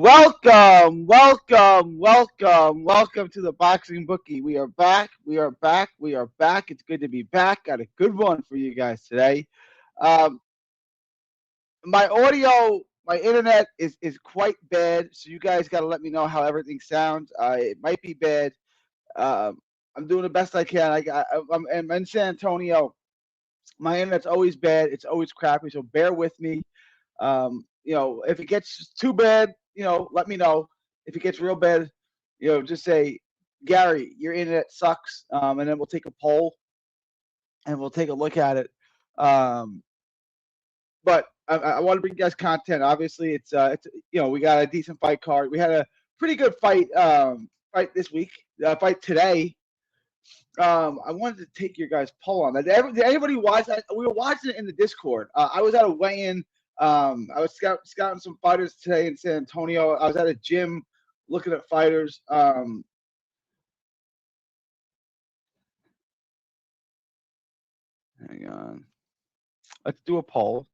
Welcome to the Boxing Bookie. We are back. It's good to be back. Got a good one for you guys today. Um, my internet is quite bad, so you guys got to let me know how everything sounds. It might be bad. Um, I'm doing the best I can. I'm in San Antonio. My internet's always bad. It's always crappy, so bear with me. If it gets too bad, let me know. If it gets real bad, just say, Gary, your internet sucks, and then we'll take a poll and we'll take a look at it. But I want to bring you guys content. Obviously, it's we got a decent fight card. We had a pretty good fight this week. Fight today. I wanted to take your guys' poll on that. Did anybody watch that? We were watching it in the Discord. I was at a weigh-in. I was scouting some fighters today in San Antonio. I was at a gym looking at fighters. Hang on. Let's do a poll.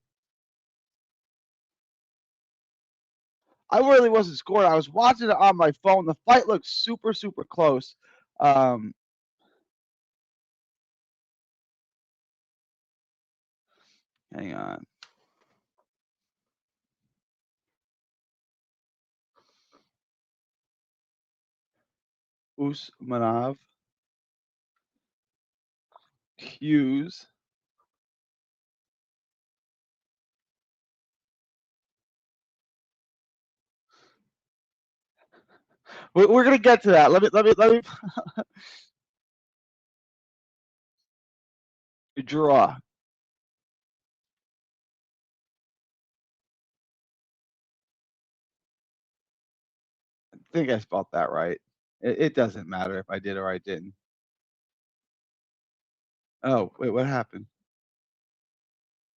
I really wasn't scoring. I was watching it on my phone. The fight looked super, super close. Hang on. Usmanov. Hughes. We're gonna get to that. Let me draw. I think I spelled that right. It doesn't matter if I did or I didn't. Oh, wait, what happened?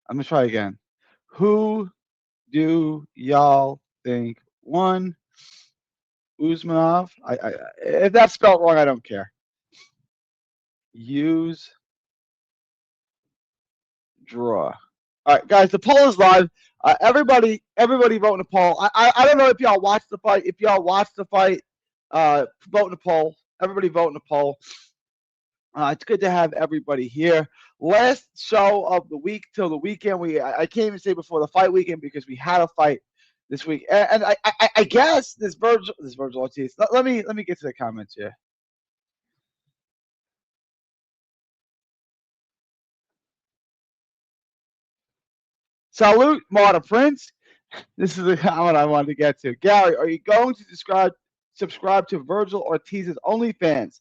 I'm gonna try again. Who do y'all think won? Usmanov? If that's spelled wrong, I don't care. Use draw. All right, guys, the poll is live. Everybody vote in the poll. I don't know if y'all watched the fight. If y'all watched the fight, vote in the poll. Everybody vote in the poll. It's good to have everybody here. Last show of the week till the weekend. I can't even say before the fight weekend because we had a fight this week. And I guess this Virgil Ortiz. Let me get to the comments here. Salute, Marta Prince. This is the comment I wanted to get to. Gary, are you going to subscribe to Virgil Ortiz's OnlyFans?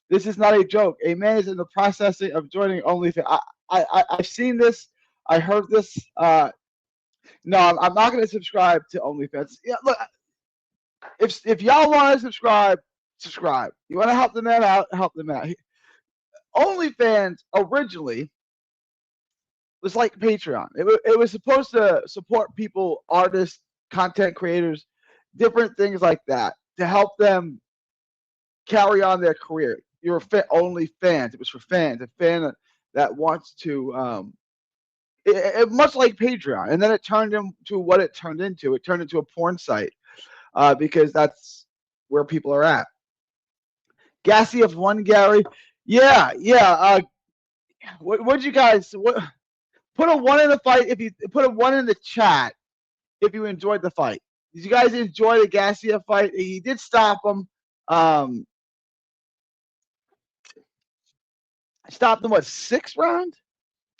This is not a joke. A man is in the process of joining OnlyFans. I've seen this. I heard this. No, I'm not going to subscribe to OnlyFans. Yeah, look, if y'all want to subscribe. You want to help the man out, help them out. OnlyFans originally was like Patreon. It was supposed to support people, artists, content creators, different things like that to help them carry on their career. You're only fans. It was for fans. A fan that wants to, much like Patreon. And then it turned into what it turned into. It turned into a porn site because that's where people are at. Gassiev won, Gary. Yeah. What'd you guys? Put a 1 in the fight if you put a 1 in the chat if you enjoyed the fight. Did you guys enjoy the Gassiev fight? He did stop him. Stopped him, what, 6th round?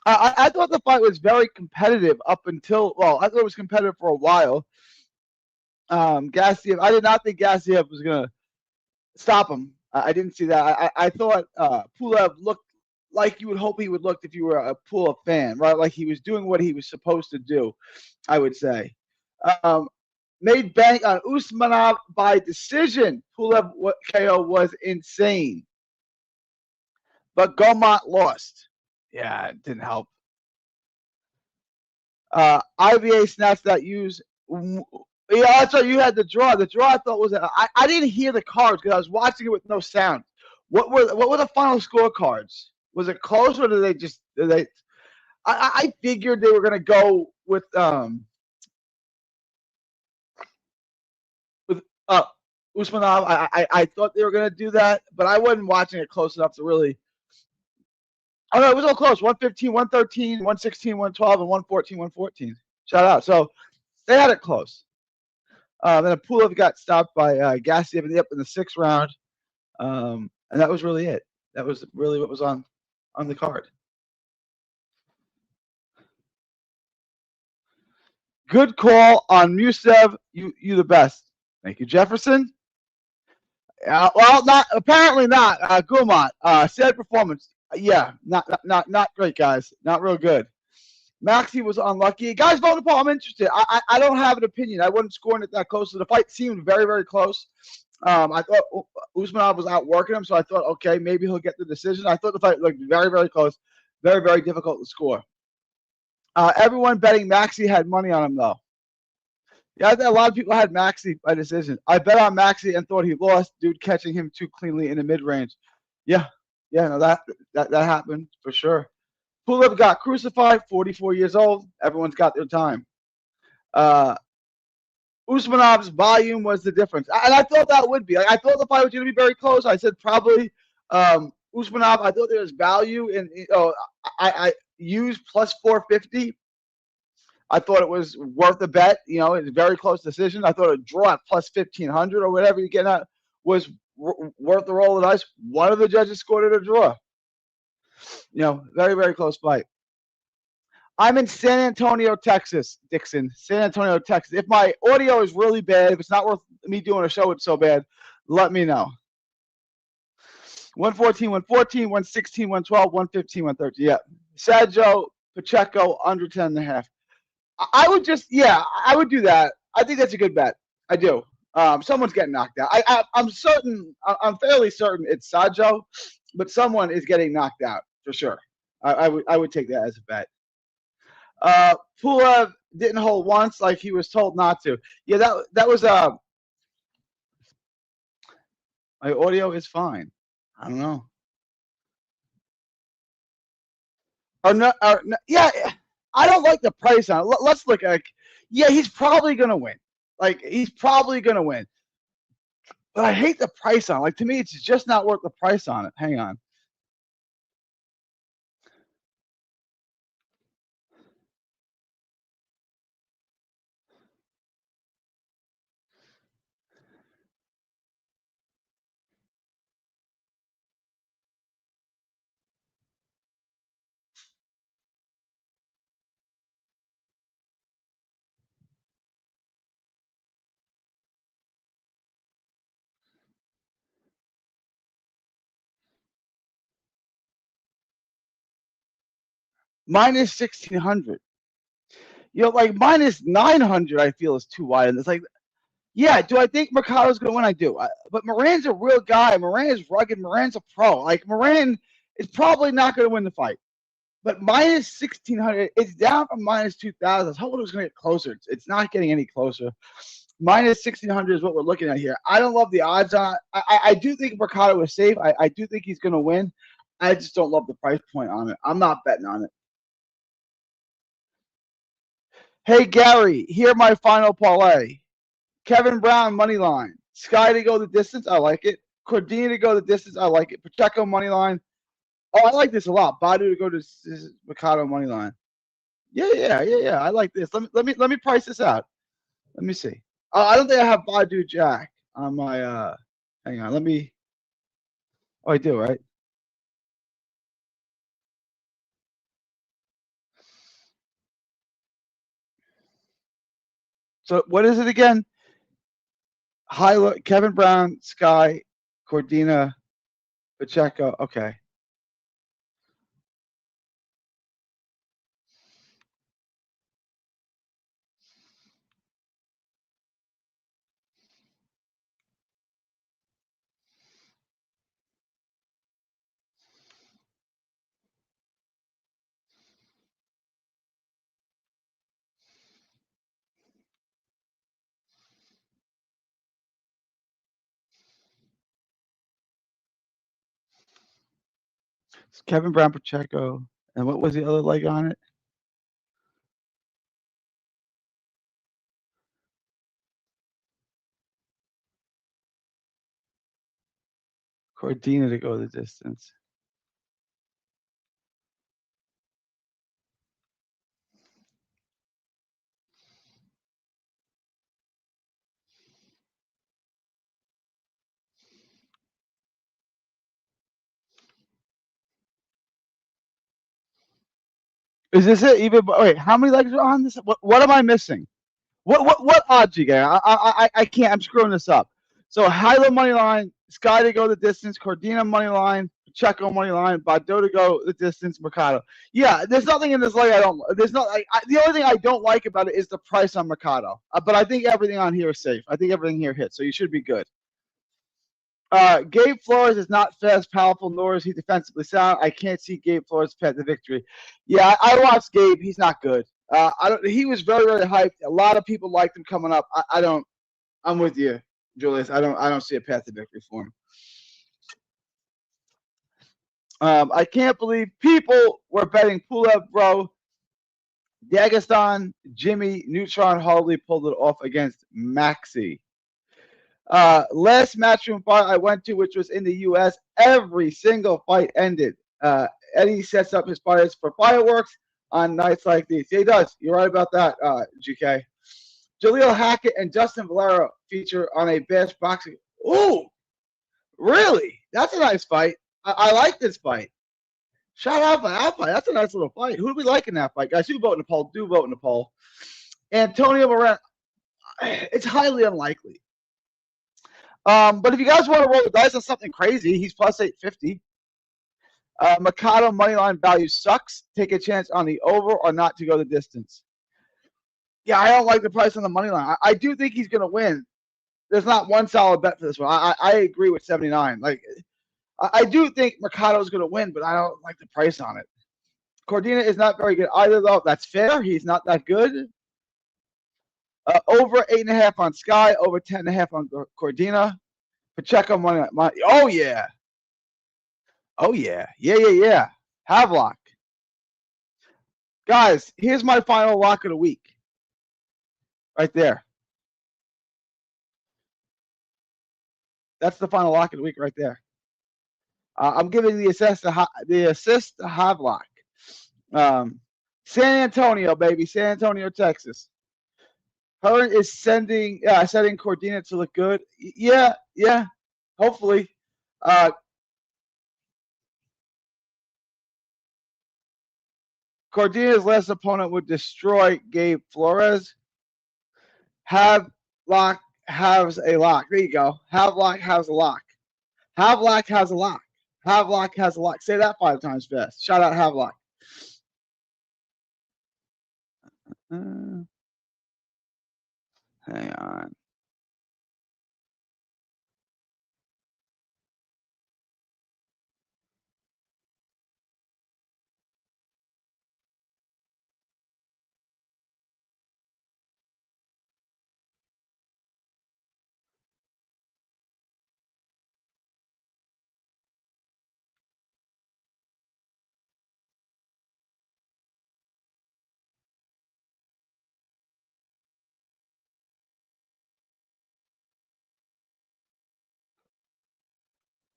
I thought the fight was very competitive up until, well, I thought it was competitive for a while. Gassiev, I did not think Gassiev was going to stop him. I didn't see that. I thought Pulev looked like you would hope he would look if you were a Pulev fan, right? Like he was doing what he was supposed to do, I would say. Made bank on Usmanov by decision. Pulev KO was insane. But Gomont lost. Yeah, it didn't help. IVA snatched that use. Yeah, that's right. You had the draw. The draw I thought was I didn't hear the cards because I was watching it with no sound. What were the final scorecards? Was it close or did they? I figured they were gonna go with Usmanov, I thought they were going to do that, but I wasn't watching it close enough to really. Oh, no, it was all close. 115, 113, 116, 112, and 114, 114. Shout out. So they had it close. Then Pulov got stopped by Gassiev in the sixth round. And that was really it. That was really what was on the card. Good call on Musev. You the best. Thank you, Jefferson. Well, not apparently not. Gulmont. Sad performance. Yeah, not great, guys. Not real good. Maxey was unlucky. Guys, vote Paul. I'm interested. I don't have an opinion. I wasn't scoring it that close. So the fight seemed very, very close. I thought Usmanov was outworking him, so I thought, okay, maybe he'll get the decision. I thought the fight looked very, very close. Very, very difficult to score. Everyone betting Maxey had money on him, though. Yeah, I think a lot of people had Maxey by decision. I bet on Maxey and thought he lost, dude catching him too cleanly in the mid-range. Yeah, no, that happened for sure. Pulev got crucified, 44 years old. Everyone's got their time. Usmanov's volume was the difference. And I thought that would be. I thought the fight was going to be very close. I said probably Usmanov, I thought there was value in, I used plus 450. I thought it was worth a bet. It was a very close decision. I thought a draw at plus 1,500 or whatever you get at was worth the roll of the dice. One of the judges scored it a draw. Very, very close fight. I'm in San Antonio, Texas, Dixon. San Antonio, Texas. If my audio is really bad, if it's not worth me doing a show, it's so bad, let me know. 114, 114, 116, 112, 115, 113. Yeah. Sergio Pacheco, under 10.5. I would I would do that. I think that's a good bet. I do. Someone's getting knocked out. I'm certain. I'm fairly certain it's Sergio, but someone is getting knocked out for sure. I would take that as a bet. Pulev didn't hold once, like he was told not to. Yeah, that was my audio is fine. I don't know. Yeah, I don't like the price on it. Let's look at. Yeah, he's probably gonna win. He's probably gonna win. But I hate the price on it. To me, it's just not worth the price on it. Hang on. Minus 1,600. Minus 900, I feel is too wide. And it's yeah, do I think Mercado's going to win? I do. But Moran's a real guy. Moran is rugged. Moran's a pro. Moran is probably not going to win the fight. But minus 1,600, it's down from minus 2,000. I was hoping it was going to get closer. It's not getting any closer. Minus 1,600 is what we're looking at here. I don't love the odds on it. I do think Mercado is safe. I do think he's going to win. I just don't love the price point on it. I'm not betting on it. Hey, Gary, here my final parlay. Kevin Brown, money line. Sky to go the distance. I like it. Cordina to go the distance. I like it. Pacheco, money line. Oh, I like this a lot. Badu to go to Mercado, money line. Yeah. I like this. Let me price this out. Let me see. I don't think I have Badu Jack on my. Hang on. Let me. Oh, I do, right? So what is it again? Kevin Brown, Sky, Cordina, Pacheco. Okay. It's Kevin Brown, Pacheco, and what was the other leg on it? Cordina to go the distance. Is this it? Even wait, how many legs are on this? What am I missing? What odds you get? I can't. I'm screwing this up. So Hyla money line, Sky to go the distance, Cordina money line, Pacheco money line, Bado to go the distance, Mercado. Yeah, there's nothing in this leg I don't. There's not. The only thing I don't like about it is the price on Mercado. But I think everything on here is safe. I think everything here hits, so you should be good. Gabe Flores is not fast, powerful, nor is he defensively sound. I can't see Gabe Flores path to victory. Yeah, I watched Gabe. He's not good. I don't. He was very, very hyped. A lot of people liked him coming up. I don't. I'm with you, Julius. I don't see a path to victory for him. I can't believe people were betting Pulev, bro. Dagestan, Jimmy, Neutron hardly pulled it off against Maxi. Last matchroom fight I went to, which was in the U.S., every single fight ended. Eddie sets up his fighters for fireworks on nights like these. He does. You're right about that, GK. Jaleel Hackett and Justin Valero feature on a Bash boxing. Ooh, really? That's a nice fight. I like this fight. Shout out for that fight. That's a nice little fight. Who do we like in that fight, guys? You vote in the poll. Do vote in the poll. Antonio Moran. It's highly unlikely. But if you guys want to roll the dice on something crazy, he's plus 850. Mercado moneyline value sucks. Take a chance on the over or not to go the distance. Yeah, I don't like the price on the money line. I do think he's going to win. There's not one solid bet for this one. I agree with 79. Like, I do think Mercado is going to win, but I don't like the price on it. Cordina is not very good either, though. That's fair. He's not that good. Over 8.5 on Sky. Over 10.5 on Cordina. Pacheco money. Oh, yeah. Oh, yeah. Yeah. Havelock. Guys, here's my final lock of the week. Right there. That's the final lock of the week right there. I'm giving the assist to Havelock. San Antonio, baby. San Antonio, Texas. Hearn is setting Cordina to look good. Yeah. Hopefully. Cordina's last opponent would destroy Gabe Flores. Havelock has a lock. There you go. Havelock has a lock. Havelock has a lock. Havelock has a lock. Say that 5 times fast. Shout out Havelock. Hang on.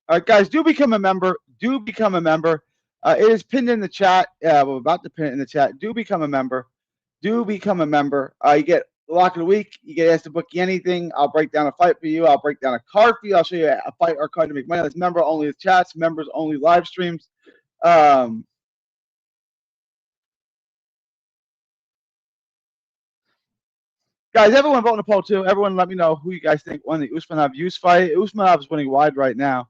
All right, guys, do become a member. It is pinned in the chat. We're about to pin it in the chat. Do become a member. You get the lock of the week. You get asked to book anything. I'll break down a fight for you. I'll break down a card for you. I'll show you a fight or a card to make money. That's member only chats, members only live streams. Guys, everyone vote in the poll too. Everyone let me know who you guys think won the Usmanov-Yus fight. Usmanov is winning wide right now.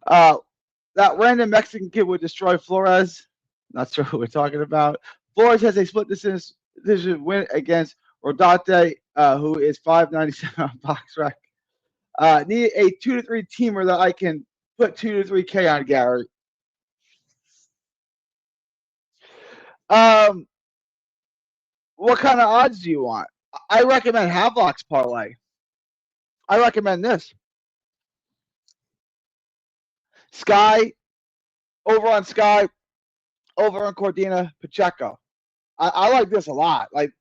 That random Mexican kid would destroy Flores. Not sure who we're talking about. Flores has a split decision win against Rodate, who is 597 on BoxRec. Need a 2 to 3 teamer that I can put 2 to 3K on, Gary. What kind of odds do you want? I recommend Havelock's parlay. I recommend this. Sky, over on Sky, over on Cordina, Pacheco. I like this a lot. Like,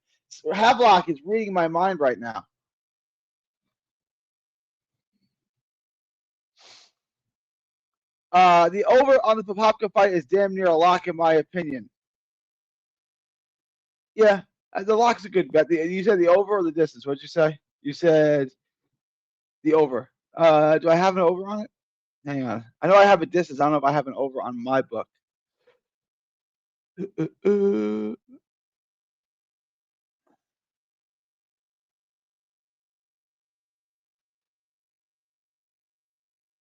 Havelock is reading my mind right now. The over on the Popopka fight is damn near a lock in my opinion. Yeah, the lock's a good bet. You said the over or the distance? What'd you say? You said the over. Do I have an over on it? Hang on. I know I have a distance. I don't know if I have an over on my book.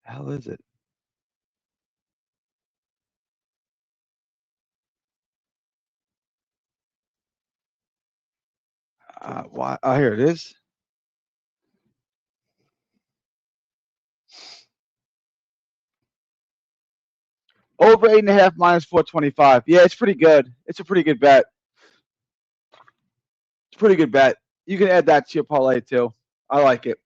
Hell is it? Why? Oh, here it is. Over 8.5 minus 425. Yeah, it's pretty good. It's a pretty good bet. It's a pretty good bet. You can add that to your parlay too. I like it.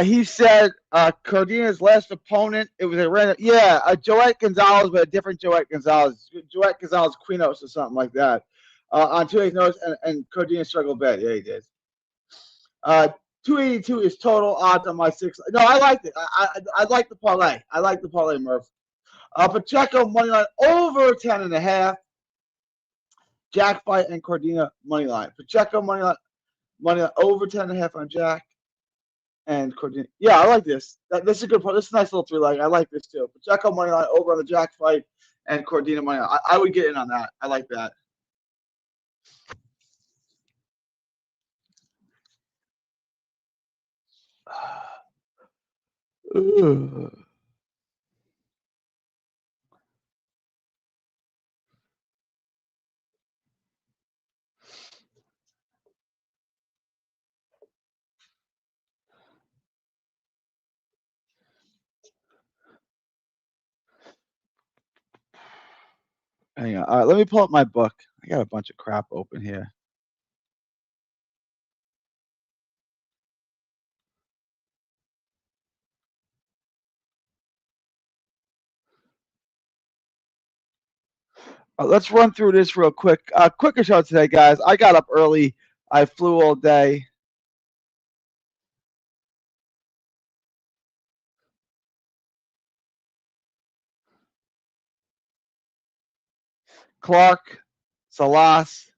He said Cordina's last opponent, it was a random. Yeah, a Joette Gonzalez, but a different Joette Gonzalez. Joette Gonzalez Quinos or something like that. On 2 days' notice, and Cordina struggled bad. Yeah, he did. 282 is total odds on my 6. No, I liked it. I like the parlay. I like the parlay, Murph. Pacheco money line over 10.5. Jack fight and Cordina money line. Pacheco money line over 10.5 on Jack and Cordina. Yeah, I like this. This is a good part. This is a nice little 3-leg. I like this too. Pacheco money line over on the Jack fight and Cordina money line. I would get in on that. I like that. Hang on. All right, let me pull up my book. I got a bunch of crap open here. Let's run through this real quick. Quicker show today, guys. I got up early. I flew all day. Clark, Salas.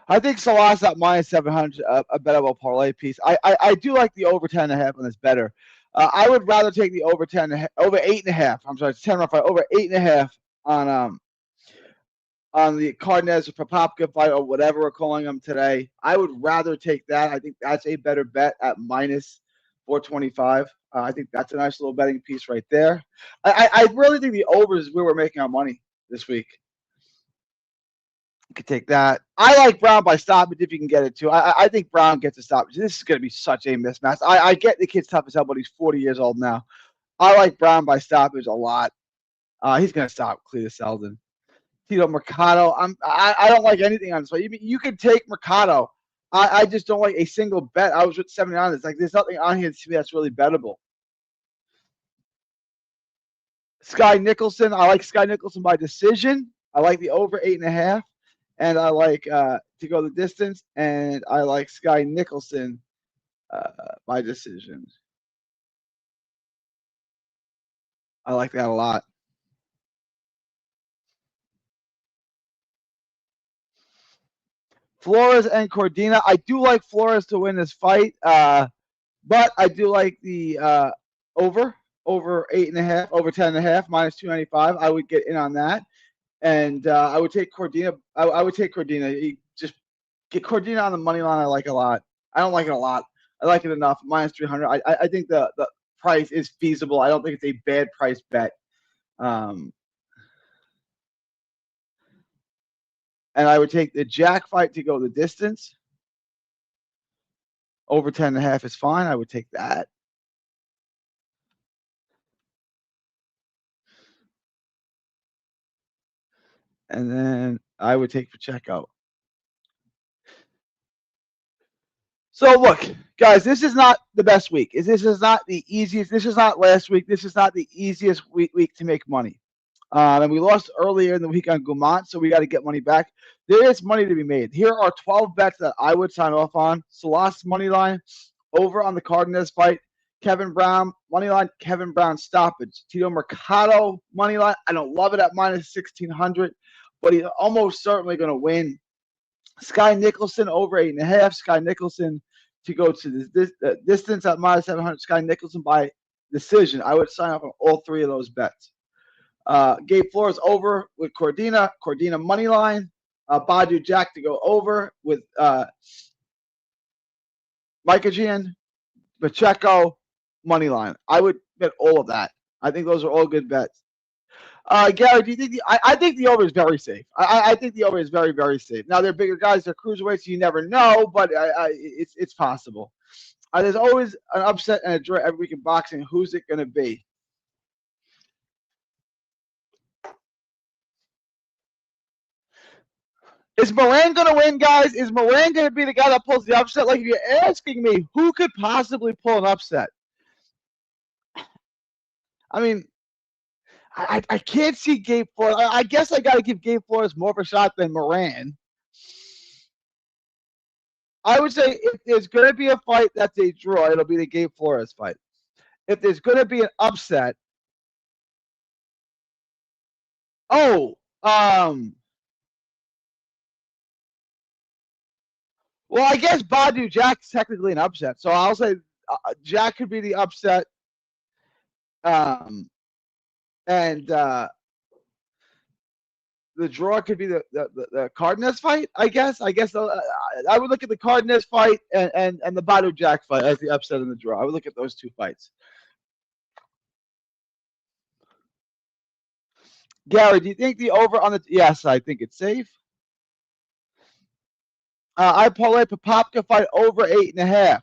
I think Salas at minus 700, a bettable parlay piece. I do like the over 10.5 on this better. I would rather take the over 10, over 8.5. I'm sorry, it's 10 or 5, over 8.5 on the Cardenas or Popopka fight or whatever we're calling them today. I would rather take that. I think that's a better bet at minus 425. I think that's a nice little betting piece right there. I really think the over is where we're making our money this week. You could take that. I like Brown by stoppage if you can get it too. I think Brown gets a stoppage. This is going to be such a mismatch. I get the kid's tough as hell, but he's 40 years old now. I like Brown by stoppage a lot. He's going to stop Cletus Selden. Tito Mercado. I don't like anything on this one. You can take Mercado. I just don't like a single bet. I was with 79. It's like there's nothing on here to me that's really bettable. Sky Nicholson. I like Sky Nicholson by decision. I like the over 8.5. And I like to go the distance. And I like Sky Nicholson by decision. I like that a lot. Flores and Cordina. I do like Flores to win this fight, but I do like the over 8.5, over 10.5, minus 295. I would get in on that, and I would take Cordina. I would take Cordina. You just get Cordina on the money line. I like a lot. I don't like it a lot. I like it enough. Minus 300. I think the price is feasible. I don't think it's a bad price bet. And I would take the Jack fight to go the distance. Over 10.5 is fine. I would take that. And then I would take Pacheco. So look, guys, this is not the best week. This is not the easiest. This is not last week. This is not the easiest week to make money. And we lost earlier in the week on Gumont, so we got to get money back. There is money to be made. Here are 12 bets that I would sign off on. Salas money line, over on the Cardenas fight. Kevin Brown money line. Kevin Brown stoppage. Tito Mercado money line. I don't love it at minus 1,600, but he's almost certainly going to win. Sky Nicholson over 8.5. Sky Nicholson to go to this distance at minus 700. Sky Nicholson by decision. I would sign up on all three of those bets. Gabe Flores over with Cordina. Cordina money line. Badu Jack to go over with Micah Gian. Pacheco money line. I would bet all of that. I think those are all good bets. Gary, do you think I think the over is very safe. I think the over is very, very safe. Now they're bigger guys, they're cruiserweights, so you never know, but it's possible. There's always an upset and a draw every week in boxing. Who's it going to be? Is Moran going to win, guys? Is Moran going to be the guy that pulls the upset? Like, if you're asking me, who could possibly pull an upset? I mean, I can't see Gabe Flores. I guess I got to give Gabe Flores more of a shot than Moran. I would say if there's going to be a fight that's a draw, it'll be the Gabe Flores fight. If there's going to be an upset, well, I guess Badu Jack's technically an upset, so I'll say Jack could be the upset. And the draw could be the Cardenas fight, I guess. I would look at the Cardenas fight and the Badu Jack fight as the upset in the draw. I would look at those two fights. Gary, do you think the over on the? Yes, I think it's safe. I parlay Popopka fight over 8.5.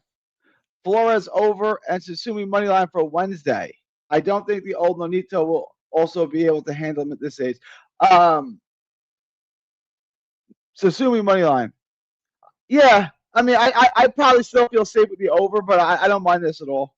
Flores over and Susumi money line for Wednesday. I don't think the old Nonito will also be able to handle him at this age. Susumi money line. Yeah, I mean, I probably still feel safe with the over, but I don't mind this at all.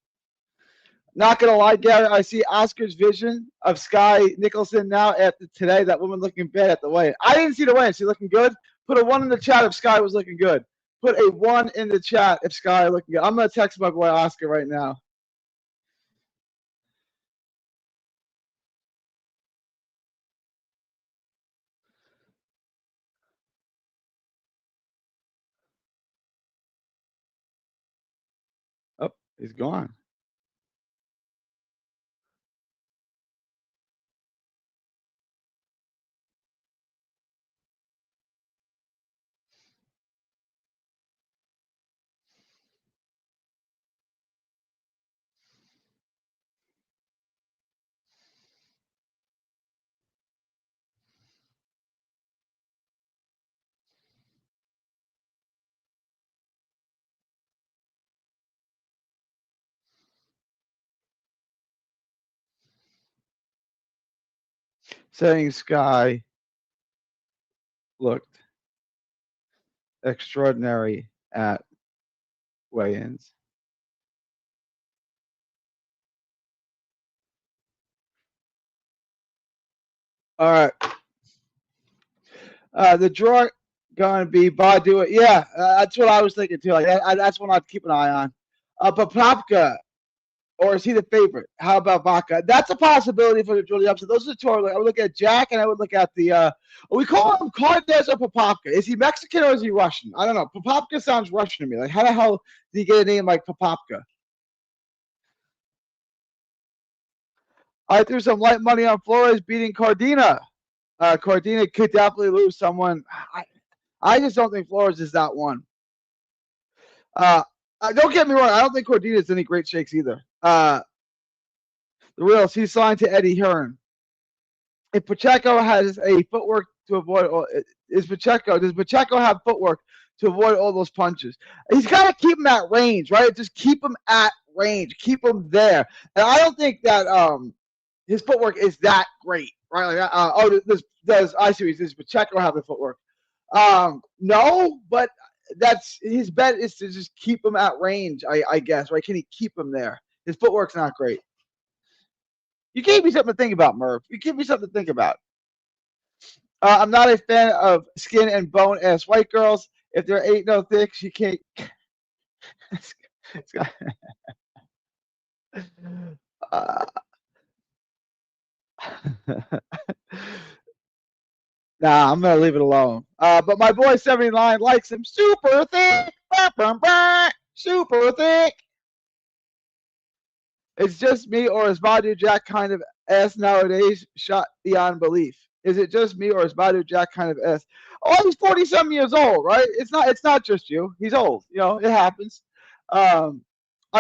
Not gonna lie, Gary, I see Oscar's vision of Sky Nicholson now after today. That woman looking bad at the weigh. I didn't see the weigh. She looking good. Put a 1 in the chat if Sky was looking good. Put a 1 in the chat if Sky looking good. I'm gonna text my boy Oscar right now. Oh, he's gone. Saying Sky looked extraordinary at weigh-ins. All right. The draw going to be Badu. Yeah, that's what I was thinking too. Like that's what I'd keep an eye on. Popopka, or is he the favorite? How about Vaca? That's a possibility for the Julie upset. Those are the two. I would look at Jack, and I would look at the. We call him Cardenas or Popopka. Is he Mexican or is he Russian? I don't know. Popopka sounds Russian to me. Like, how the hell did he get a name like Popopka? I threw some light money on Flores beating Cordina. Cordina could definitely lose someone. I just don't think Flores is that one. Don't get me wrong. I don't think Cordina is any great shakes either. The Reals, he's signed to Eddie Hearn. If Pacheco has a footwork to avoid, does Pacheco have footwork to avoid all those punches. He's got to keep him at range, right? Just keep him at range, keep him there. And I don't think that his footwork is that great, right? Like, does Pacheco have the footwork? No, but that's his bet is to just keep him at range, I guess, right? Can he keep him there? His footwork's not great. You gave me something to think about, Murph. You gave me something to think about. I'm not a fan of skin and bone ass white girls. If there ain't no thick, she can't. Nah, I'm gonna leave it alone. But my boy 79 likes him super thick, super thick. It's just me, or is Badu Jack kind of ass nowadays? Shot beyond belief. Is it just me, or is Badu Jack kind of ass? Oh, he's 40-some years old, right? It's not just you. He's old. You know, it happens. I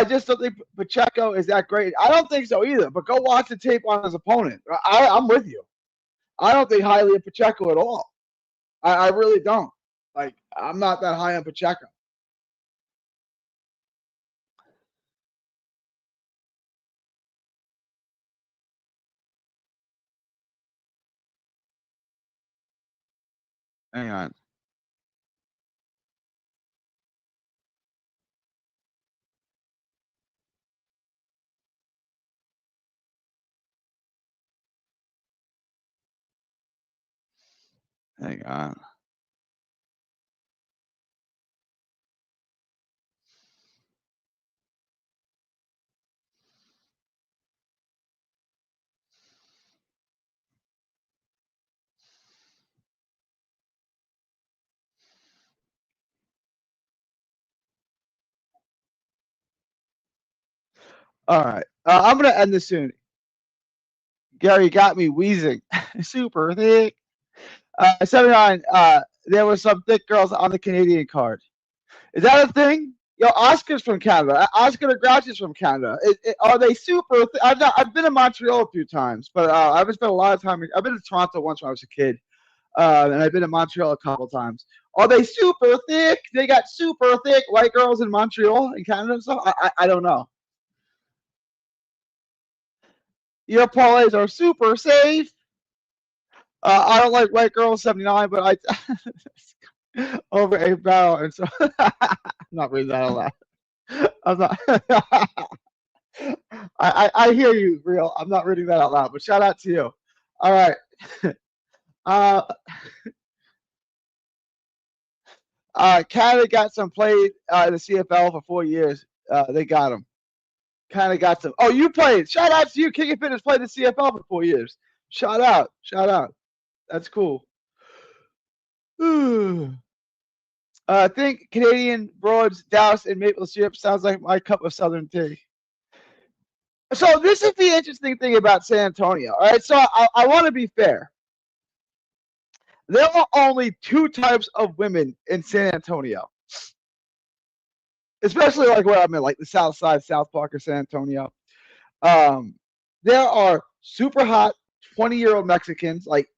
just don't think Pacheco is that great. I don't think so either. But go watch the tape on his opponent. I'm with you. I don't think highly of Pacheco at all. I really don't. Like, I'm not that high on Pacheco. Hang on. Hang on. All right. I'm going to end this soon. Gary got me wheezing. Super thick. 79. There were some thick girls on the Canadian card. Is that a thing? Yo, Oscar's from Canada. Oscar the Grouch is from Canada. Are they super? I've been in Montreal a few times, but I haven't spent a lot of time. I've been to Toronto once when I was a kid, and I've been to Montreal a couple times. Are they super thick? They got super thick white girls in Montreal in Canada and stuff. I don't know. Your parlays are super safe. I don't like white girls 79, but I over a barrel, and so I'm not reading that out loud. I'm not. I hear you, real. I'm not reading that out loud, but shout out to you. All right. Canada got some played in the CFL for 4 years. They got him. Kind of got some. Oh, you played. Shout out to you. King of Fitness played the CFL for 4 years. Shout out. Shout out. That's cool. I think Canadian broads doused in maple syrup sounds like my cup of Southern tea. So this is the interesting thing about San Antonio. All right. So I want to be fair. There are only two types of women in San Antonio. Especially like where I'm in, like the South Side, South Park, or San Antonio. There are super hot 20-year-old Mexicans, like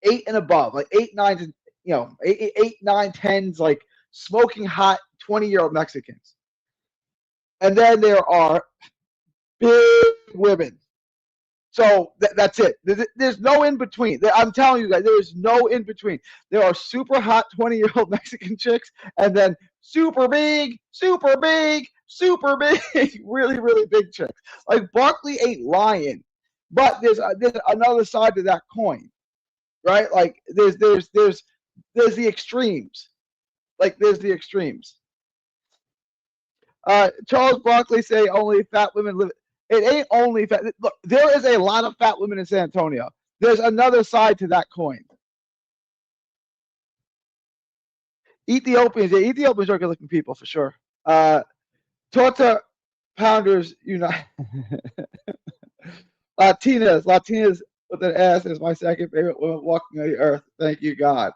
8 and above, like 8, 9, 8, 9, 10s, like smoking hot 20-year-old Mexicans. And then there are big women. So that's it. There's no in between. I'm telling you guys, there is no in between. There are super hot 20-year-old Mexican chicks, and then super big, really, really big chicks. Like Barkley ain't lying, but there's another side to that coin, right? Like there's the extremes. Like there's the extremes. Charles Barkley say only fat women live. It ain't only fat. Look, there is a lot of fat women in San Antonio. There's another side to that coin. Ethiopians are good looking people for sure. Torta Pounders Unite. Latinas with an ass is my second favorite woman walking on the earth. Thank you, God.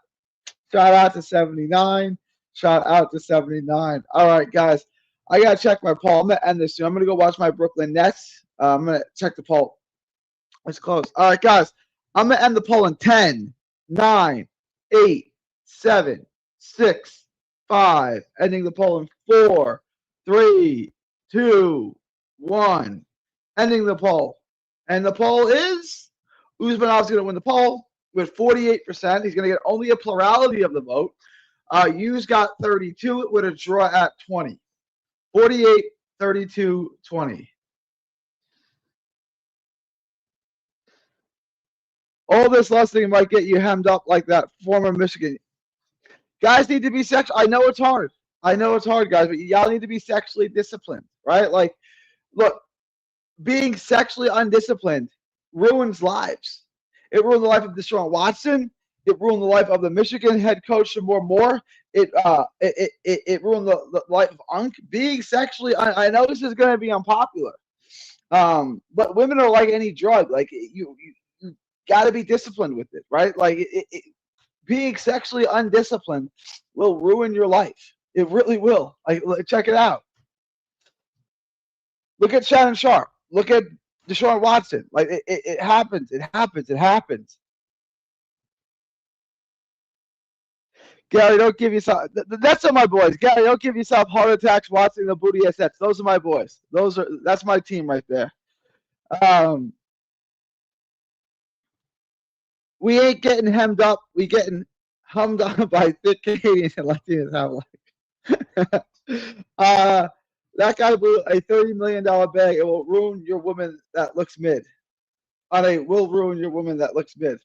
Shout out to 79. Shout out to 79. All right, guys. I got to check my poll. I'm going to end this soon. I'm going to go watch my Brooklyn Nets. I'm going to check the poll. It's close. All right, guys. I'm going to end the poll in 10, 9, 8, 7, 6, 5. Ending the poll in 4, 3, 2, 1. Ending the poll. And the poll is Usmanov's going to win the poll with 48%. He's going to get only a plurality of the vote. Hughes got 32 with a draw at 20. 48, 32, 20. All this lusting might get you hemmed up like that former Michigan. Guys need to be sexual. I know it's hard. I know it's hard, guys, but y'all need to be sexually disciplined, right? Like, look, being sexually undisciplined ruins lives. It ruined the life of Deshaun Watson. It ruined the life of the Michigan head coach, Shamor Moore. It ruined the life of Unk. Being sexually, I know this is going to be unpopular, but women are like any drug. Like you got to be disciplined with it, right? Like being sexually undisciplined will ruin your life. It really will. Like, check it out. Look at Shannon Sharp. Look at Deshaun Watson. Like it happens. It happens. It happens. Gary, don't give yourself. That's on my boys. Gary, don't give yourself heart attacks watching the booty assets. Those are my boys. That's my team right there. We ain't getting hemmed up. We getting hummed up by thick Canadians and Latinos. That guy blew a $30 million bag. It will ruin your woman that looks mid. Will ruin your woman that looks mid.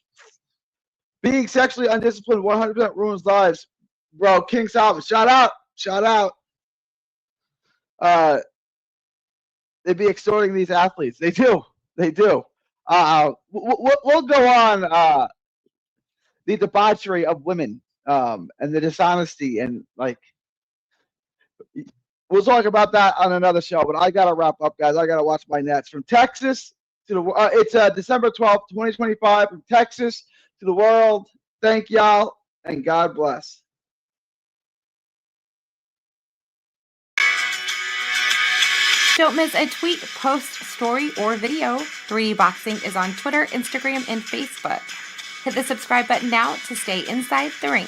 Being sexually undisciplined 100% ruins lives. Bro, King Solomon, shout out. They'd be extorting these athletes. They do. We'll go on the debauchery of women and the dishonesty and like we'll talk about that on another show. But I gotta wrap up, guys. I gotta watch my Nets from Texas to the. It's December 12th, 2025, from Texas to the world. Thank y'all and God bless. Don't miss a tweet, post, story, or video. 3D Boxing is on Twitter, Instagram, and Facebook. Hit the subscribe button now to stay inside the ring.